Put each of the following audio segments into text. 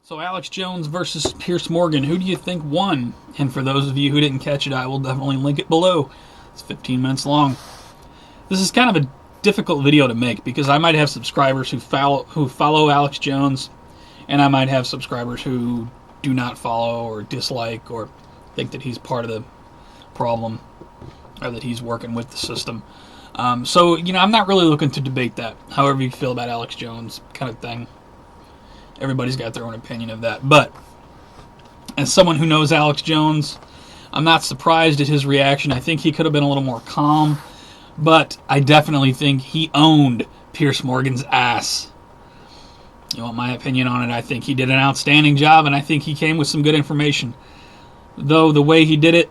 So Alex Jones versus Piers Morgan, who do you think won? And for those of you who didn't catch it, I will definitely link it below. It's 15 minutes long. This is kind of a difficult video to make because I might have subscribers who follow Alex Jones, and I might have subscribers who do not follow or dislike or think that he's part of the problem or that he's working with the system. So, I'm not really looking to debate that. However you feel about Alex Jones kind of thing. Everybody's got their own opinion of that. But as someone who knows Alex Jones, I'm not surprised at his reaction. I think he could have been a little more calm. But I definitely think he owned Piers Morgan's ass. You want my opinion on it? I think he did an outstanding job, and I think he came with some good information. Though the way he did it,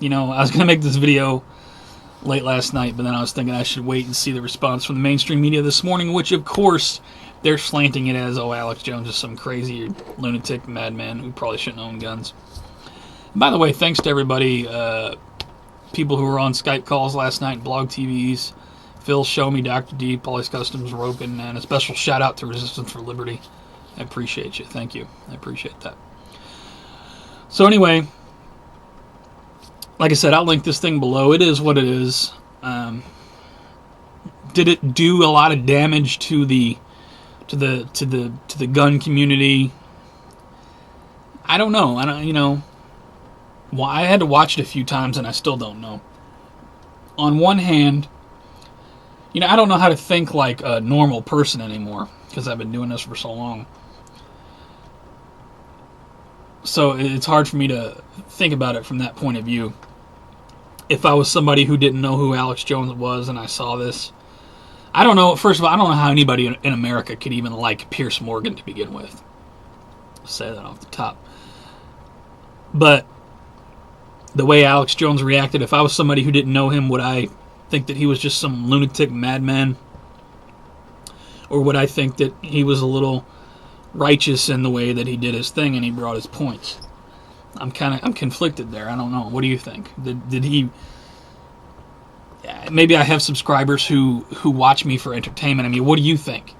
I was going to make this video late last night, but then I was thinking I should wait and see the response from the mainstream media this morning, which, of course, they're slanting it as, Alex Jones is some crazy lunatic madman who probably shouldn't own guns. And by the way, thanks to everybody, people who were on Skype calls last night, Blog TVs, Phil, Show Me, Dr. D, Pauly's Customs, Roken, and a special shout-out to Resistance for Liberty. I appreciate you. Thank you. I appreciate that. So anyway, like I said, I'll link this thing below. It is what it is. Did it do a lot of damage to the gun community? I don't know. I had to watch it a few times, and I still don't know. On one hand, I don't know how to think like a normal person anymore because I've been doing this for so long. So it's hard for me to think about it from that point of view. If I was somebody who didn't know who Alex Jones was and I saw this, I don't know. First of all, I don't know how anybody in America could even like Piers Morgan to begin with. I'll say that off the top. But the way Alex Jones reacted, if I was somebody who didn't know him, would I think that he was just some lunatic madman? Or would I think that he was a little righteous in the way that he did his thing and he brought his points? I'm conflicted there. I don't know. What do you think? Did he? Maybe I have subscribers who watch me for entertainment. I mean, what do you think?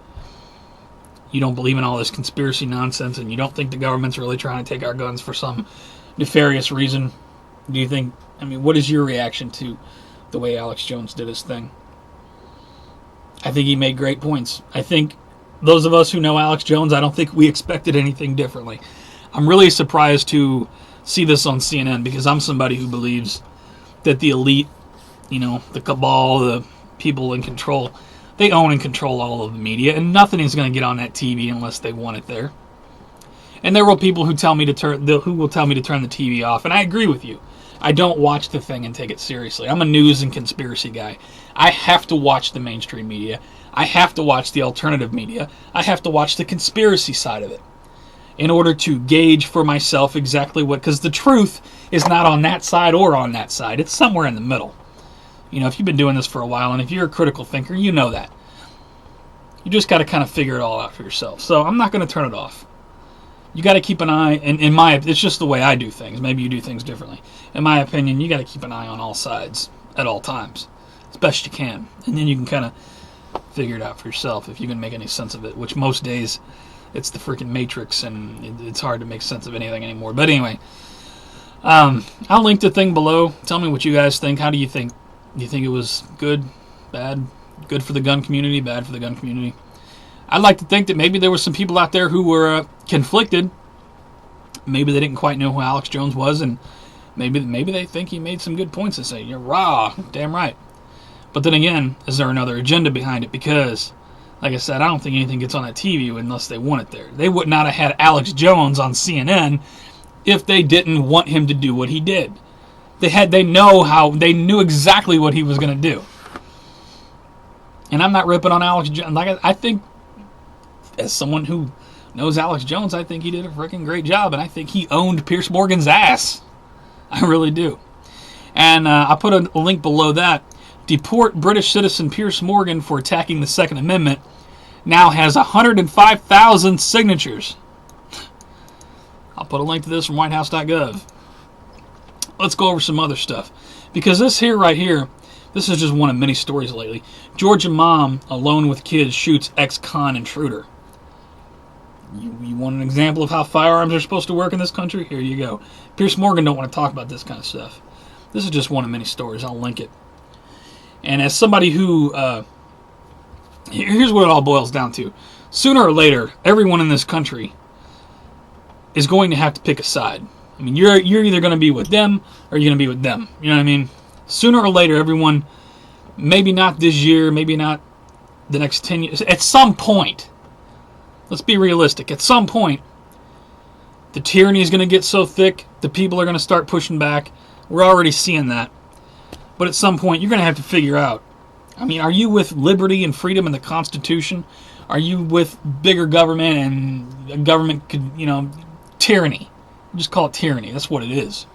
You don't believe in all this conspiracy nonsense, and you don't think the government's really trying to take our guns for some nefarious reason? Do you think? What is your reaction to the way Alex Jones did his thing? I think he made great points. I think those of us who know Alex Jones, I don't think we expected anything differently. I'm really surprised to see this on CNN because I'm somebody who believes that the elite, the cabal, the people in control, they own and control all of the media, and nothing is going to get on that TV unless they want it there. And there will people who will tell me to turn the TV off, and I agree with you. I don't watch the thing and take it seriously. I'm a news and conspiracy guy. I have to watch the mainstream media. I have to watch the alternative media. I have to watch the conspiracy side of it in order to gauge for myself exactly because the truth is not on that side or on that side. It's somewhere in the middle. If you've been doing this for a while, and if you're a critical thinker, you know that. You just got to kind of figure it all out for yourself. So I'm not going to turn it off. You got to keep an eye, and it's just the way I do things. Maybe you do things differently. In my opinion, you got to keep an eye on all sides at all times, as best you can. And then you can kind of figure it out for yourself if you can make any sense of it, which most days it's the freaking Matrix, and it's hard to make sense of anything anymore. But anyway, I'll link the thing below. Tell me what you guys think. How do you think? Do you think it was good, bad, good for the gun community, bad for the gun community? I'd like to think that maybe there were some people out there who were conflicted. Maybe they didn't quite know who Alex Jones was, and maybe they think he made some good points and say, "You're raw, damn right." But then again, is there another agenda behind it? Because, like I said, I don't think anything gets on that TV unless they want it there. They would not have had Alex Jones on CNN if they didn't want him to do what he did. They knew exactly what he was going to do. And I'm not ripping on Alex Jones. I think, as someone who knows Alex Jones, I think he did a freaking great job, and I think he owned Piers Morgan's ass. I really do. And I put a link below that. Deport British citizen Piers Morgan for attacking the Second Amendment now has 105,000 signatures. I'll put a link to this from whitehouse.gov. Let's go over some other stuff. Because this right here, this is just one of many stories lately. Georgia mom, alone with kids, shoots ex-con intruder. You want an example of how firearms are supposed to work in this country? Here you go. Piers Morgan don't want to talk about this kind of stuff. This is just one of many stories. I'll link it. And as somebody who... here's what it all boils down to. Sooner or later, everyone in this country is going to have to pick a side. I mean, you're either going to be with them or you're going to be with them. You know what I mean? Sooner or later, everyone, maybe not this year, maybe not the next 10 years, at some point, let's be realistic, at some point, the tyranny is going to get so thick, the people are going to start pushing back. We're already seeing that. But at some point, you're going to have to figure out, I mean, are you with liberty and freedom and the Constitution? Are you with bigger government and a government could, tyranny? Just call it tyranny. That's what it is.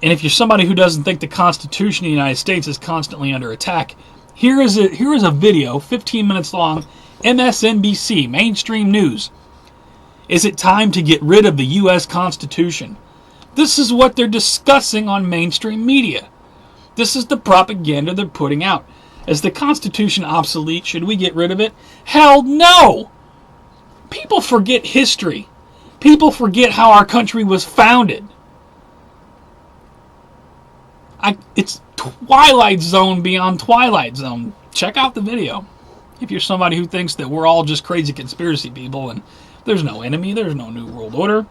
And if you're somebody who doesn't think the Constitution of the United States is constantly under attack, here is a video, 15 minutes long, MSNBC, mainstream news. Is it time to get rid of the U.S. Constitution? This is what they're discussing on mainstream media. This is the propaganda they're putting out. Is the Constitution obsolete? Should we get rid of it? Hell no! People forget history. People forget how our country was founded. It's Twilight Zone beyond Twilight Zone. Check out the video. If you're somebody who thinks that we're all just crazy conspiracy people and there's no enemy, there's no New World Order.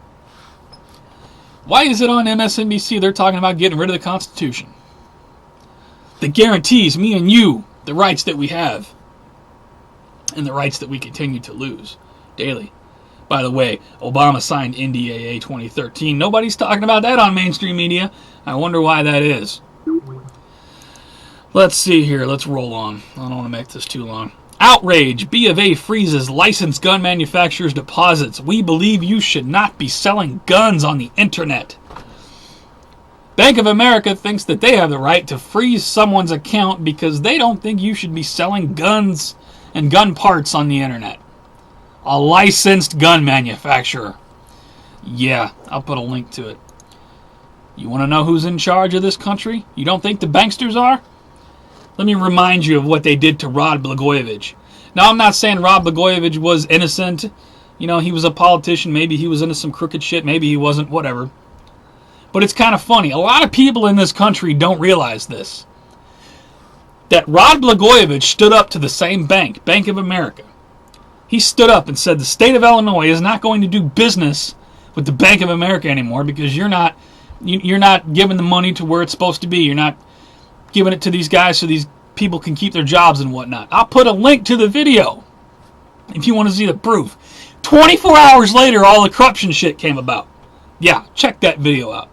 Why is it on MSNBC they're talking about getting rid of the Constitution? That guarantees me and you the rights that we have and the rights that we continue to lose daily. By the way, Obama signed NDAA 2013. Nobody's talking about that on mainstream media. I wonder why that is. Let's see here. Let's roll on. I don't want to make this too long. Outrage. B of A freezes licensed gun manufacturers' deposits. We believe you should not be selling guns on the internet. Bank of America thinks that they have the right to freeze someone's account because they don't think you should be selling guns and gun parts on the internet. A licensed gun manufacturer. Yeah, I'll put a link to it. You want to know who's in charge of this country? You don't think the banksters are? Let me remind you of what they did to Rod Blagojevich. Now, I'm not saying Rod Blagojevich was innocent. He was a politician. Maybe he was into some crooked shit. Maybe he wasn't. Whatever. But it's kind of funny. A lot of people in this country don't realize this. That Rod Blagojevich stood up to the same bank, Bank of America. He stood up and said the state of Illinois is not going to do business with the Bank of America anymore because you're not giving the money to where it's supposed to be. You're not giving it to these guys so these people can keep their jobs and whatnot. I'll put a link to the video if you want to see the proof. 24 hours later, all the corruption shit came about. Yeah, check that video out.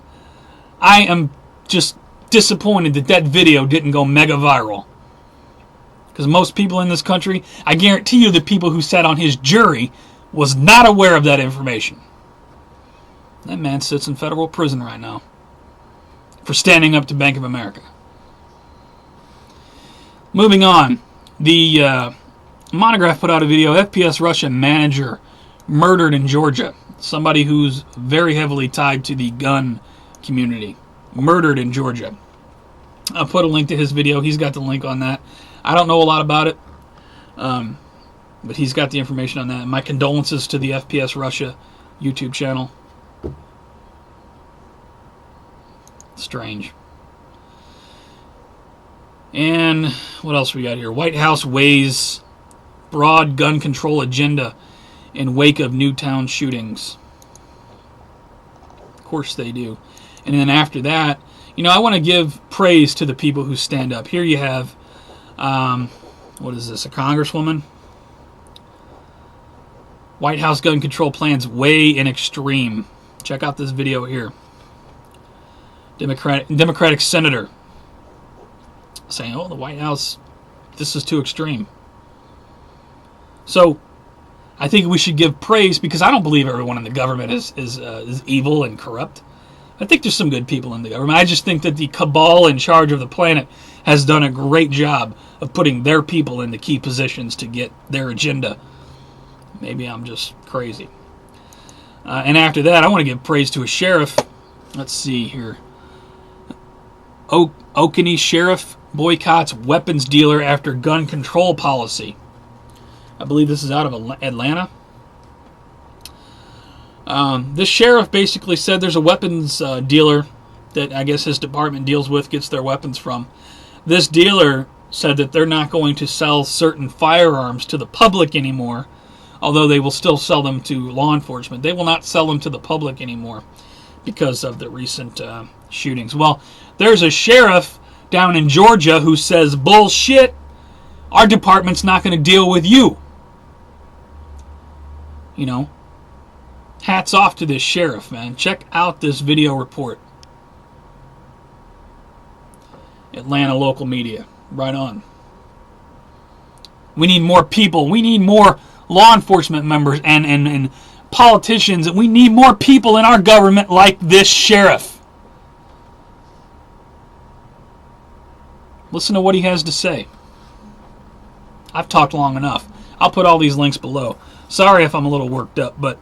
I am just disappointed that video didn't go mega viral. Because most people in this country, I guarantee you the people who sat on his jury was not aware of that information. That man sits in federal prison right now for standing up to Bank of America. Moving on. The Monograph put out a video, FPSRussia manager murdered in Georgia. Somebody who's very heavily tied to the gun community. Murdered in Georgia. I'll put a link to his video. He's got the link on that. I don't know a lot about it, but he's got the information on that. My condolences to the FPSRussia YouTube channel. Strange. And what else we got here? White House weighs broad gun control agenda in wake of Newtown shootings. Of course they do. And then after that, I want to give praise to the people who stand up. Here you have what is this, a congresswoman? White House gun control plans weigh in extreme. Check out this video here. Democratic senator saying, the White House, this is too extreme. So, I think we should give praise because I don't believe everyone in the government is evil and corrupt. I think there's some good people in the government. I just think that the cabal in charge of the planet has done a great job of putting their people into key positions to get their agenda. Maybe I'm just crazy. And after that, I want to give praise to a sheriff. Let's see here. Oconee sheriff boycotts weapons dealer after gun control policy. I believe this is out of Atlanta. This sheriff basically said there's a weapons dealer that I guess his department deals with, gets their weapons from. This dealer said that they're not going to sell certain firearms to the public anymore, although they will still sell them to law enforcement. They will not sell them to the public anymore because of the recent shootings. Well, there's a sheriff down in Georgia who says, bullshit, our department's not going to deal with you. You know, hats off to this sheriff, man. Check out this video report. Atlanta local media. Right on. We need more people. We need more law enforcement members and politicians. We need more people in our government like this sheriff. Listen to what he has to say. I've talked long enough. I'll put all these links below. Sorry if I'm a little worked up, but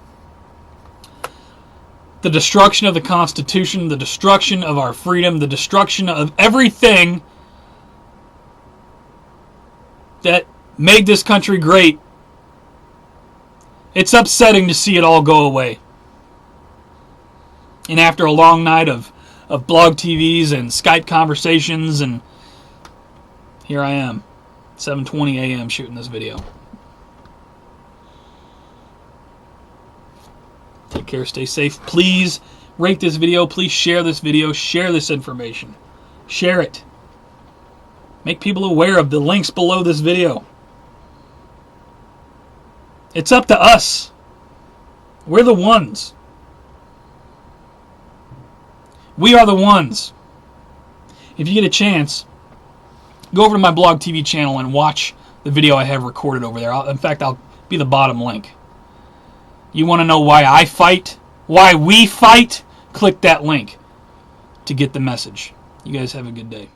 the destruction of the Constitution, the destruction of our freedom, the destruction of everything that made this country great, it's upsetting to see it all go away. And after a long night of blog TVs and Skype conversations, and here I am, 7:20 a.m. shooting this video. Take care, stay safe. Please rate this video. Please share this video. Share this information. Share it. Make people aware of the links below this video. It's up to us. We're the ones. We are the ones. If you get a chance, go over to my blog TV channel and watch the video I have recorded over there. In fact, I'll be the bottom link. You want to know why I fight? Why we fight? Click that link to get the message. You guys have a good day.